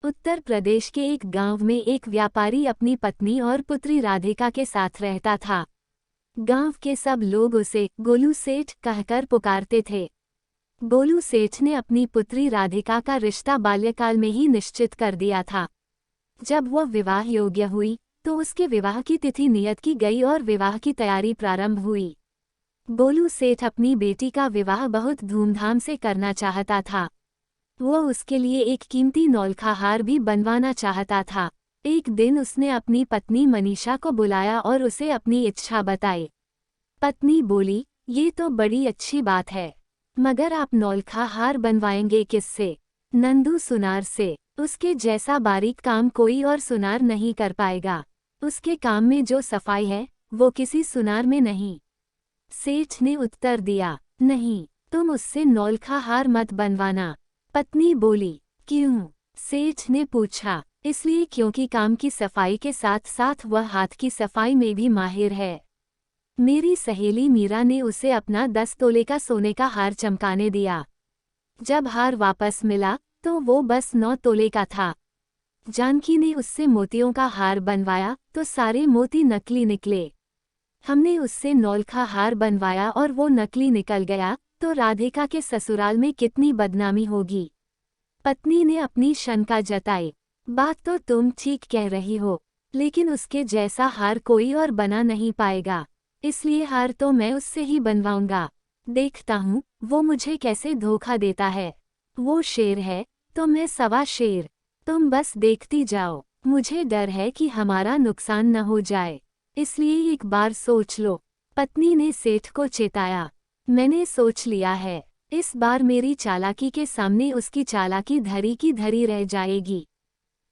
उत्तर प्रदेश के एक गांव में एक व्यापारी अपनी पत्नी और पुत्री राधिका के साथ रहता था। गांव के सब लोग उसे गोलू सेठ कहकर पुकारते थे। गोलू सेठ ने अपनी पुत्री राधिका का रिश्ता बाल्यकाल में ही निश्चित कर दिया था। जब वह विवाह योग्य हुई तो उसके विवाह की तिथि नियत की गई और विवाह की तैयारी प्रारंभ हुई। गोलू सेठ अपनी बेटी का विवाह बहुत धूमधाम से करना चाहता था। वह उसके लिए एक कीमती नौलखा हार भी बनवाना चाहता था। एक दिन उसने अपनी पत्नी मनीषा को बुलाया और उसे अपनी इच्छा बताई। पत्नी बोली, ये तो बड़ी अच्छी बात है, मगर आप नौलखा हार बनवाएंगे किससे? नंदू सुनार से। उसके जैसा बारीक काम कोई और सुनार नहीं कर पाएगा। उसके काम में जो सफाई है वो किसी सुनार में नहीं। सेठ ने उत्तर दिया, नहीं, तुम उससे नौलखा हार मत बनवाना। पत्नी बोली, क्यों? सेठ ने पूछा। इसलिए क्योंकि काम की सफाई के साथ साथ वह हाथ की सफाई में भी माहिर है। मेरी सहेली मीरा ने उसे अपना 10 तोले का सोने का हार चमकाने दिया। जब हार वापस मिला तो वो बस 9 तोले का था। जानकी ने उससे मोतियों का हार बनवाया तो सारे मोती नकली निकले। हमने उससे नौलखा हार बनवाया और वो नकली निकल गया तो राधिका के ससुराल में कितनी बदनामी होगी। पत्नी ने अपनी शंका जताई। बात तो तुम ठीक कह रही हो, लेकिन उसके जैसा हार कोई और बना नहीं पाएगा, इसलिए हार तो मैं उससे ही बनवाऊंगा। देखता हूँ वो मुझे कैसे धोखा देता है। वो शेर है तो मैं सवा शेर। तुम बस देखती जाओ। मुझे डर है कि हमारा नुकसान न हो जाए, इसलिए एक बार सोच लो। पत्नी ने सेठ को चेताया। मैंने सोच लिया है, इस बार मेरी चालाकी के सामने उसकी चालाकी धरी की धरी रह जाएगी।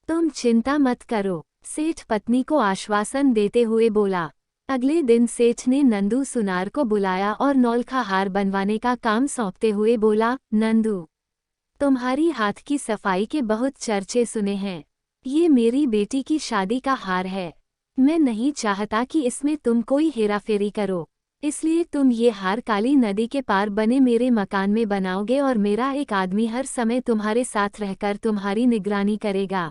तुम चिंता मत करो, सेठ पत्नी को आश्वासन देते हुए बोला। अगले दिन सेठ ने नंदू सुनार को बुलाया और नौलखा हार बनवाने का काम सौंपते हुए बोला, नंदू, तुम्हारी हाथ की सफाई के बहुत चर्चे सुने हैं। ये मेरी बेटी की शादी का हार है। मैं नहीं चाहता कि इसमें तुम कोई हेराफेरी करो, इसलिए तुम ये हार काली नदी के पार बने मेरे मकान में बनाओगे और मेरा एक आदमी हर समय तुम्हारे साथ रहकर तुम्हारी निगरानी करेगा।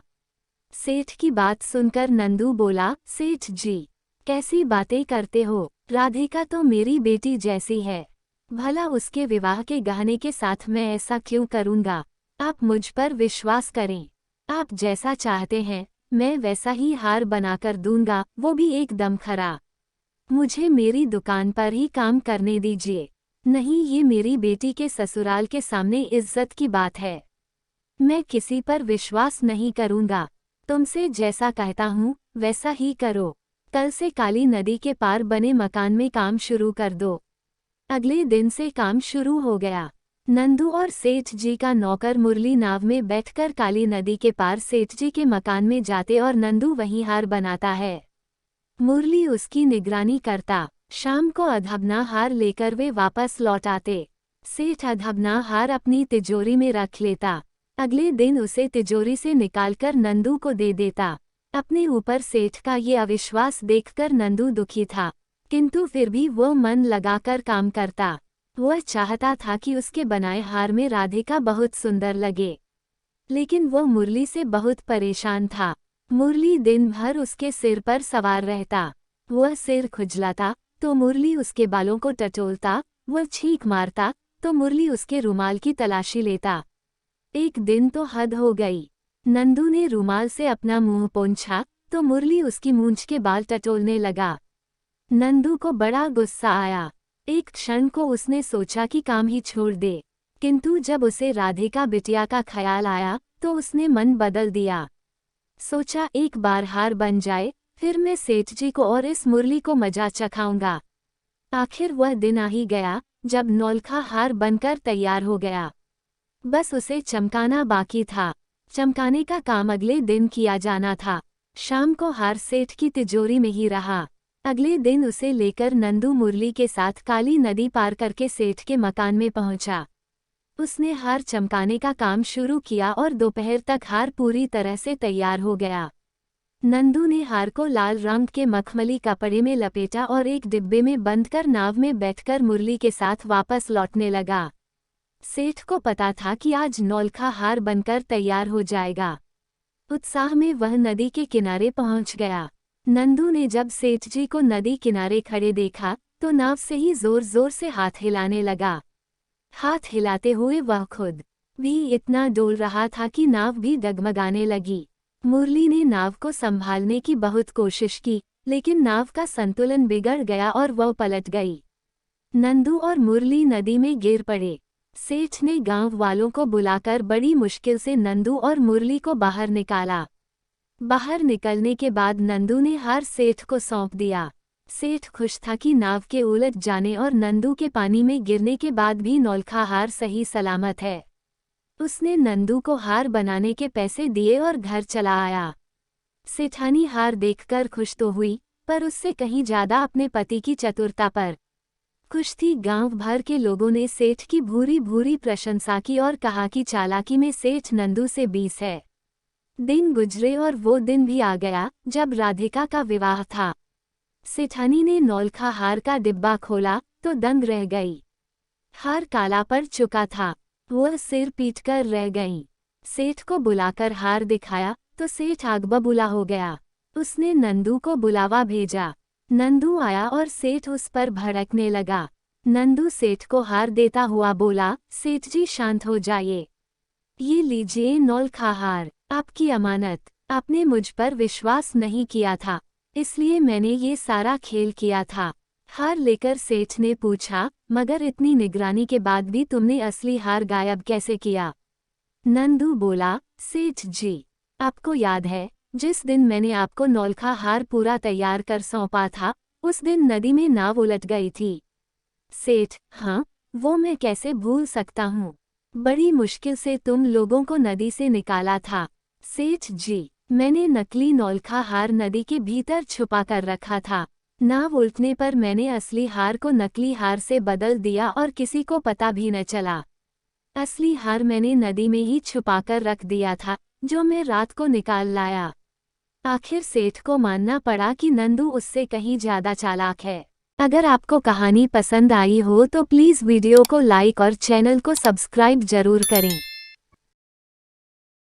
सेठ की बात सुनकर नंदू बोला, सेठ जी, कैसी बातें करते हो? राधिका तो मेरी बेटी जैसी है, भला उसके विवाह के गहने के साथ मैं ऐसा क्यों करूँगा? आप मुझ पर विश्वास करें, आप जैसा चाहते हैं मैं वैसा ही हार बनाकर दूंगा, वो भी एकदम खरा। मुझे मेरी दुकान पर ही काम करने दीजिए, नहीं ये मेरी बेटी के ससुराल के सामने इज्जत की बात है। मैं किसी पर विश्वास नहीं करूँगा। तुमसे जैसा कहता हूँ वैसा ही करो। कल से काली नदी के पार बने मकान में काम शुरू कर दो। अगले दिन से काम शुरू हो गया। नंदू और सेठ जी का नौकर मुरली नाव में बैठकर काली नदी के पार सेठ जी के मकान में जाते और नंदू वहीं हार बनाता है। मुरली उसकी निगरानी करता। शाम को अधबना हार लेकर वे वापस लौट आते। सेठ अधबना हार अपनी तिजोरी में रख लेता। अगले दिन उसे तिजोरी से निकालकर नंदू को दे देता। अपने ऊपर सेठ का ये अविश्वास देखकर नंदू दुखी था, किंतु फिर भी वो मन लगाकर काम करता। वह चाहता था कि उसके बनाए हार में राधिका बहुत सुंदर लगे, लेकिन वो मुरली से बहुत परेशान था। मुरली दिन भर उसके सिर पर सवार रहता। वह सिर खुजलाता तो मुरली उसके बालों को टटोलता, वह छींक मारता तो मुरली उसके रुमाल की तलाशी लेता। एक दिन तो हद हो गई। नंदू ने रुमाल से अपना मुंह पोंछा तो मुरली उसकी मूंछ के बाल टटोलने लगा। नंदू को बड़ा गुस्सा आया। एक क्षण को उसने सोचा कि काम ही छोड़ दे, किंतु जब उसे राधिका बिटिया का ख्याल आया तो उसने मन बदल दिया। सोचा एक बार हार बन जाए फिर मैं सेठ जी को और इस मुरली को मजा चखाऊंगा। आखिर वह दिन आ ही गया जब नौलखा हार बनकर तैयार हो गया। बस उसे चमकाना बाकी था। चमकाने का काम अगले दिन किया जाना था। शाम को हार सेठ की तिजोरी में ही रहा। अगले दिन उसे लेकर नंदू मुरली के साथ काली नदी पार करके सेठ के मकान में पहुंचा। उसने हार चमकाने का काम शुरू किया और दोपहर तक हार पूरी तरह से तैयार हो गया। नंदू ने हार को लाल रंग के मखमली कपड़े में लपेटा और एक डिब्बे में बंद कर नाव में बैठकर मुरली के साथ वापस लौटने लगा। सेठ को पता था कि आज नौलखा हार बनकर तैयार हो जाएगा। उत्साह में वह नदी के किनारे पहुंच गया। नंदू ने जब सेठ जी को नदी किनारे खड़े देखा तो नाव से ही जोर जोर से हाथ हिलाने लगा। हाथ हिलाते हुए वह खुद भी इतना डोल रहा था कि नाव भी डगमगाने लगी। मुरली ने नाव को संभालने की बहुत कोशिश की, लेकिन नाव का संतुलन बिगड़ गया और वह पलट गई। नंदू और मुरली नदी में गिर पड़े। सेठ ने गांव वालों को बुलाकर बड़ी मुश्किल से नंदू और मुरली को बाहर निकाला। बाहर निकलने के बाद नंदू ने हार सेठ को सौंप दिया। सेठ खुश था कि नाव के उलट जाने और नंदू के पानी में गिरने के बाद भी नौलखा हार सही सलामत है। उसने नंदू को हार बनाने के पैसे दिए और घर चला आया। सेठानी हार देखकर खुश तो हुई, पर उससे कहीं ज्यादा अपने पति की चतुरता पर खुश थी। गांव भर के लोगों ने सेठ की भूरी भूरी प्रशंसा की और कहा कि चालाकी में सेठ नंदू से 20 है। दिन गुजरे और वो दिन भी आ गया जब राधिका का विवाह था। सेठानी ने नौलखा हार का डिब्बा खोला तो दंग रह गई। हार काला पड़ चुका था। वह सिर पीटकर रह गईं। सेठ को बुलाकर हार दिखाया तो सेठ आग बबूला हो गया। उसने नंदू को बुलावा भेजा। नंदू आया और सेठ उस पर भड़कने लगा। नंदू सेठ को हार देता हुआ बोला, सेठ जी शांत हो जाइए। ये लीजिए नौलखा हार, आपकी अमानत। आपने मुझ पर विश्वास नहीं किया था, इसलिए मैंने ये सारा खेल किया था। हार लेकर सेठ ने पूछा, मगर इतनी निगरानी के बाद भी तुमने असली हार गायब कैसे किया? नंदू बोला, सेठ जी, आपको याद है जिस दिन मैंने आपको नौलखा हार पूरा तैयार कर सौंपा था, उस दिन नदी में नाव उलट गई थी। सेठ, हाँ, वो मैं कैसे भूल सकता हूँ। बड़ी मुश्किल से तुम लोगों को नदी से निकाला था। सेठ जी, मैंने नकली नौलखा हार नदी के भीतर छुपा कर रखा था। नाव उल्टने पर मैंने असली हार को नकली हार से बदल दिया और किसी को पता भी न चला। असली हार मैंने नदी में ही छुपाकर रख दिया था, जो मैं रात को निकाल लाया। आखिर सेठ को मानना पड़ा कि नंदू उससे कहीं ज्यादा चालाक है। अगर आपको कहानी पसंद आई हो तो प्लीज़ वीडियो को लाइक और चैनल को सब्सक्राइब जरूर करें।